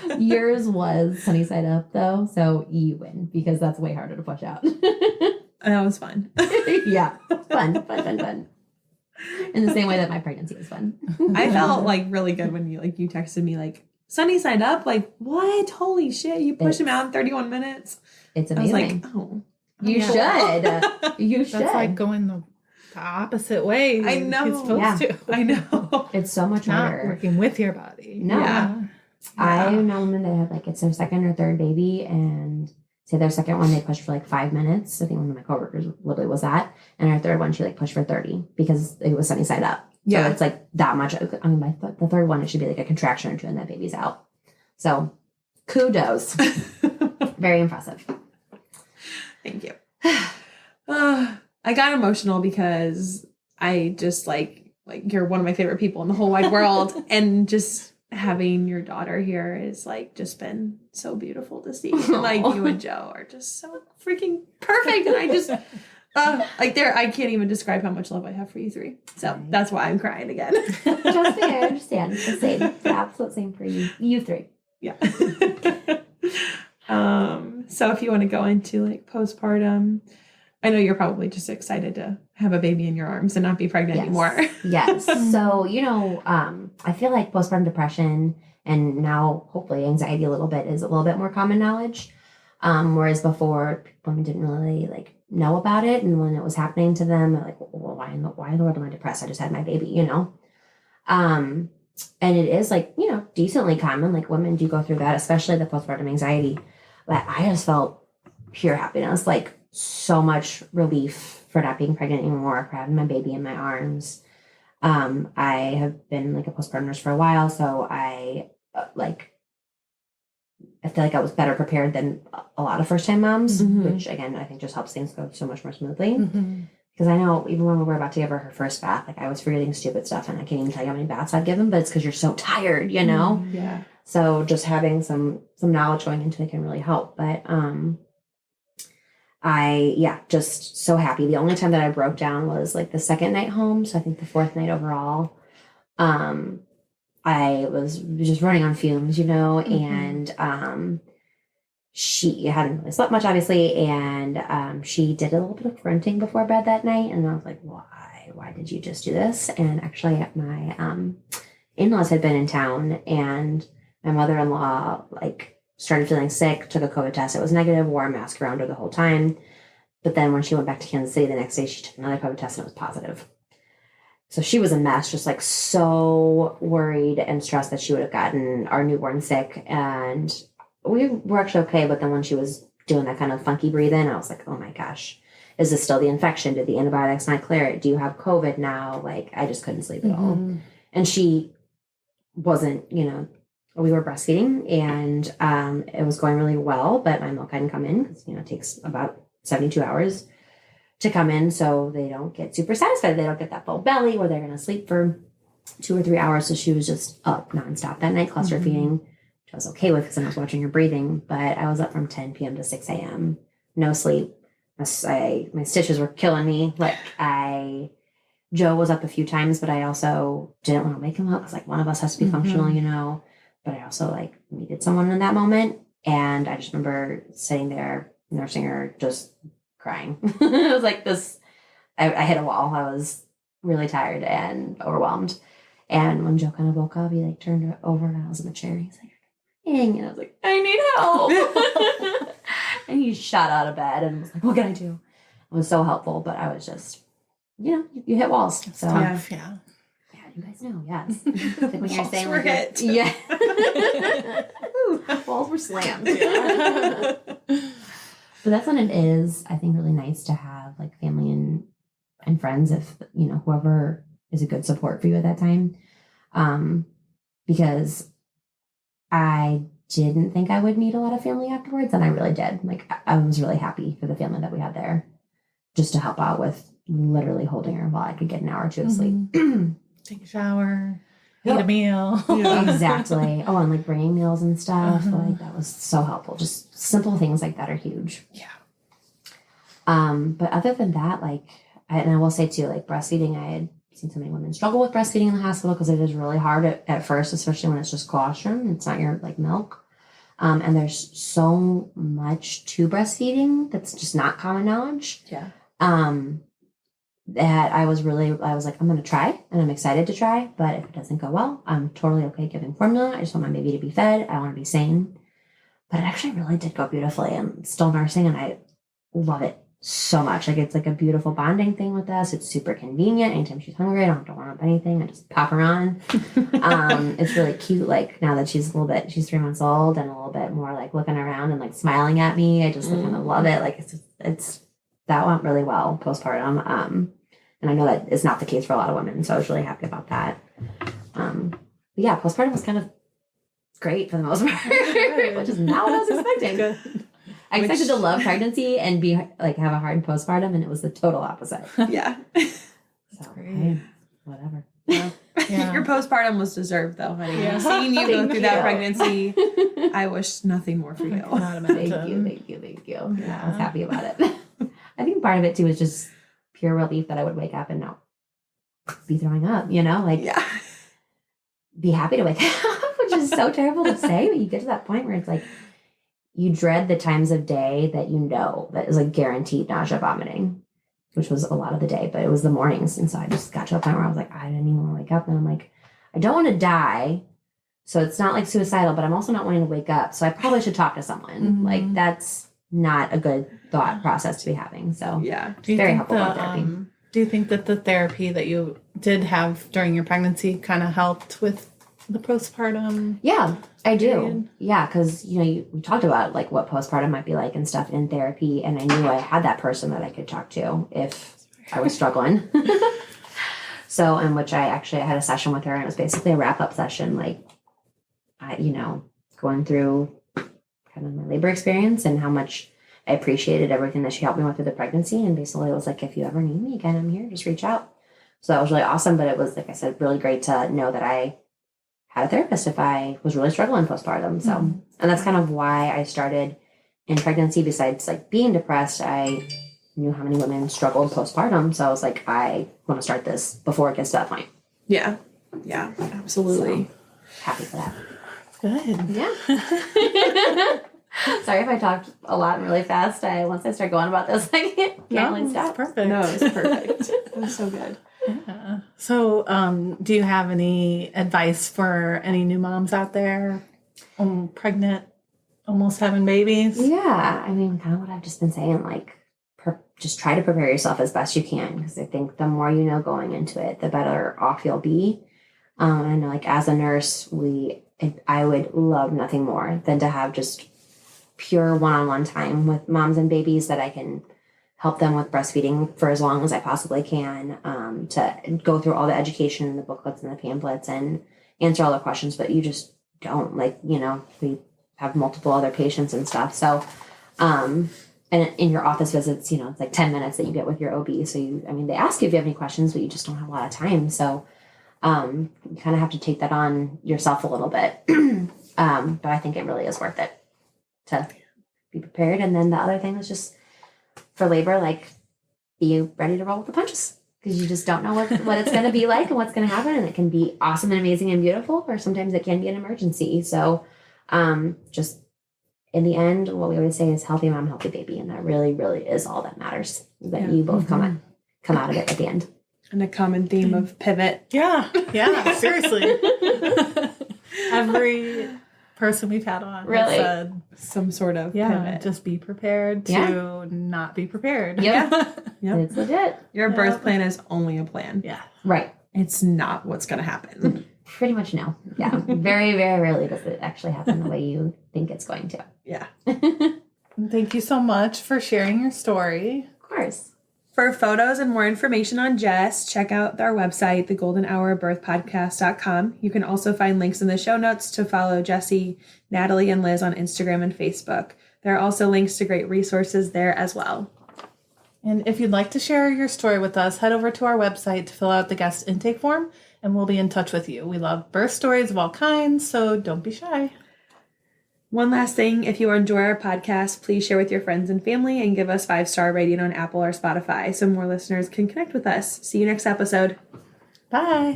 know. Yours was sunny side up though, so you win because that's way harder to push out. That was fun. Yeah. Fun. In the same way that my pregnancy was fun. I felt like really good when you texted me like, sunny side up, like what? Holy shit! You pushed him out in 31 minutes. It's I amazing. was like, oh, you should. You should. That's like going the opposite way. I know. It's supposed to. I know. It's so much Not harder. working with your body. No. Yeah. I know women that have like it's their 2nd or 3rd baby, and say their 2nd one they pushed for like 5 minutes. I think one of my coworkers literally was that, and her 3rd one she like pushed for 30 because it was sunny side up. Yeah. So it's like that much. I mean, by the 3rd one, it should be like a contraction or 2 and that baby's out. So kudos. Very impressive. Thank you. I got emotional because I just like you're one of my favorite people in the whole wide world. And just having your daughter here is like just been so beautiful to see. And like you and Joe are just so freaking perfect. And I just I can't even describe how much love I have for you three. So that's why I'm crying again. Just I understand. The same. The absolute same for you. You three. Yeah. So if you want to go into like postpartum, I know you're probably just excited to have a baby in your arms and not be pregnant anymore. Yes. So, I feel like postpartum depression and now hopefully anxiety a little bit is a little bit more common knowledge. Whereas before women didn't really like know about it. And when it was happening to them, they're like, well, why in the world am I depressed? I just had my baby, And it is like, decently common. Like women do go through that, especially the postpartum anxiety. But I just felt pure happiness, like so much relief for not being pregnant anymore, for having my baby in my arms. I have been like a postpartum nurse for a while, so I feel like I was better prepared than a lot of first-time moms, which again, I think just helps things go so much more smoothly. Because I know even when we were about to give her first bath, like I was forgetting stupid stuff and I can't even tell you how many baths I'd given, but it's because you're so tired, Yeah. So just having some knowledge going into it can really help. But just so happy. The only time that I broke down was like the second night home. So I think the fourth night overall. I was just running on fumes, and she hadn't really slept much, obviously, and she did a little bit of grunting before bed that night, and I was like, why did you just do this? And actually my in-laws had been in town, and my mother-in-law started feeling sick, took a COVID test, it was negative, wore a mask around her the whole time, but then when she went back to Kansas City the next day, she took another COVID test and it was positive. So she was a mess, just so worried and stressed that she would have gotten our newborn sick. And we were actually okay. But then when she was doing that kind of funky breathing, I was like, oh my gosh, is this still the infection? Did the antibiotics not clear it? Do you have COVID now? I just couldn't sleep at all. And she wasn't, we were breastfeeding and it was going really well, but my milk hadn't come in because, it takes about 72 hours to come in, so they don't get super satisfied. They don't get that full belly where they're going to sleep for 2 or 3 hours. So she was just up nonstop that night, cluster feeding, which I was okay with because I was watching her breathing. But I was up from 10 p.m. to 6 a.m. No sleep. My stitches were killing me. Joe was up a few times, but I also didn't want to wake him up because one of us has to be functional, But I also needed someone in that moment, and I just remember sitting there nursing her, just crying. It was like this, I hit a wall. I was really tired and overwhelmed. And when Joe kind of woke up, he turned over and I was in the chair. He's like, dang. And I was like, I need help. And he shot out of bed and was like, what can I do? It was so helpful, but I was just, you hit walls. So Tough, yeah. Yeah, you guys know, yes. Like when you're saying hit. Yeah. Ooh, walls were slammed. Yeah. But that's when it is, I think, really nice to have family and friends, if, whoever is a good support for you at that time. Because I didn't think I would need a lot of family afterwards, and I really did. I was really happy for the family that we had there just to help out with literally holding her while I could get an hour or two of sleep. Take a shower, eat a meal. Exactly. Oh, and bringing meals and stuff. That was so helpful. Just simple things like that are huge. Yeah. But other than that, and I will say too, breastfeeding, I had seen so many women struggle with breastfeeding in the hospital because it is really hard at first, especially when it's just colostrum. It's not your milk. And there's so much to breastfeeding that's just not common knowledge. Yeah. That I was like, I'm going to try, and I'm excited to try, but if it doesn't go well, I'm totally okay giving formula. I just want my baby to be fed. I want to be sane. But it actually really did go beautifully. I'm still nursing, and I love it so much. It's a beautiful bonding thing with us. It's super convenient. Anytime she's hungry, I don't have to warm up anything. I just pop her on. It's really cute. Now that she's 3 months old and a little bit more looking around and smiling at me, I just kind of love it. It's that went really well postpartum. And I know that is not the case for a lot of women, so I was really happy about that. But yeah, postpartum was kind of great for the most part, which is not what I was expecting. Good. I expected to love pregnancy and be have a hard postpartum, and it was the total opposite. Yeah. So great. whatever. Yeah. Yeah. Your postpartum was deserved, though, honey. Yeah. Seeing you go Thank through that you. pregnancy, I wish nothing more for I you. cannot Thank imagine. thank you. Yeah, I was happy about it. I think part of it too was just pure relief that I would wake up and not be throwing up, like Yeah. be happy to wake up, which is so terrible to say, but you get to that point where it's like you dread the times of day that that is like guaranteed nausea, vomiting, which was a lot of the day, but it was the mornings. And so I just got to a point where I was like, I didn't even want to wake up. And I'm like, I don't want to die. So it's not like suicidal, but I'm also not wanting to wake up. So I probably should talk to someone. Mhm. Like that's not a good thought process to be having. So Yeah. Do you very think helpful on therapy. do you think that the therapy that you did have during your pregnancy kind of helped with the postpartum? yeah, I do. Period. Yeah, because we talked about like what postpartum might be like and stuff in therapy, and I knew I had that person that I could talk to if I was struggling. So, in which I had a session with her, and it was basically a wrap up session, like going through kind of my labor experience and how much I appreciated everything that she helped me with through the pregnancy, and basically it was like, if you ever need me again, I'm here. Just reach out. So that was really awesome, but it was, like I said, really great to know that I had a therapist if I was really struggling postpartum. So, Mhm. and that's kind of why I started in pregnancy. Besides like being depressed, I knew how many women struggled postpartum. So I was like, I want to start this before it gets to that point. Yeah. Yeah. Absolutely. Happy for that. Good. Yeah. Sorry if I talked a lot and really fast. Once I start going about this, I can't really It's stop. perfect. No, it's perfect. It was so good. Yeah. So, do you have any advice for any new moms out there, pregnant, almost having babies? Yeah, I mean, kind of what I've just been saying, like, just try to prepare yourself as best you can, because I think the more you know going into it, the better off you'll be. I know, like, as a nurse, I would love nothing more than to have just pure one-on-one time with moms and babies that I can help them with breastfeeding for as long as I possibly can, to go through all the education and the booklets and the pamphlets and answer all the questions, but you just don't. Like, we have multiple other patients and stuff. So, and in your office visits, it's like 10 minutes that you get with your OB. So they ask you if you have any questions, but you just don't have a lot of time. So, you kind of have to take that on yourself a little bit. But I think it really is worth it to be prepared. And then the other thing is just for labor, like, be ready to roll with the punches, because you just don't know what it's going to be like and what's going to happen. And it can be awesome and amazing and beautiful, or sometimes it can be an emergency. So, just in the end, what we always say is healthy mom, healthy baby. And that really, really is all that matters, that you both come out of it at the end. And a common theme of pivot. Yeah. Seriously. Every person we've had on Really? has said, Some sort of yeah, pivot. just be prepared to not be prepared. Yep. Yep. It's legit. Your birth plan is only a plan. Yeah. Right. It's not what's going to happen. Pretty much no. Yeah. Very, very rarely does it actually happen the way you think it's going to. Yeah. And thank you so much for sharing your story. Of course. For photos and more information on Jess, check out our website, thegoldenhourBirthPodcast.com. You can also find links in the show notes to follow Jessie, Natalie, and Liz on Instagram and Facebook. There are also links to great resources there as well. And if you'd like to share your story with us, head over to our website to fill out the guest intake form, and we'll be in touch with you. We love birth stories of all kinds, so don't be shy. One last thing, if you enjoy our podcast, please share with your friends and family and give us 5-star rating on Apple or Spotify so more listeners can connect with us. See you next episode. Bye.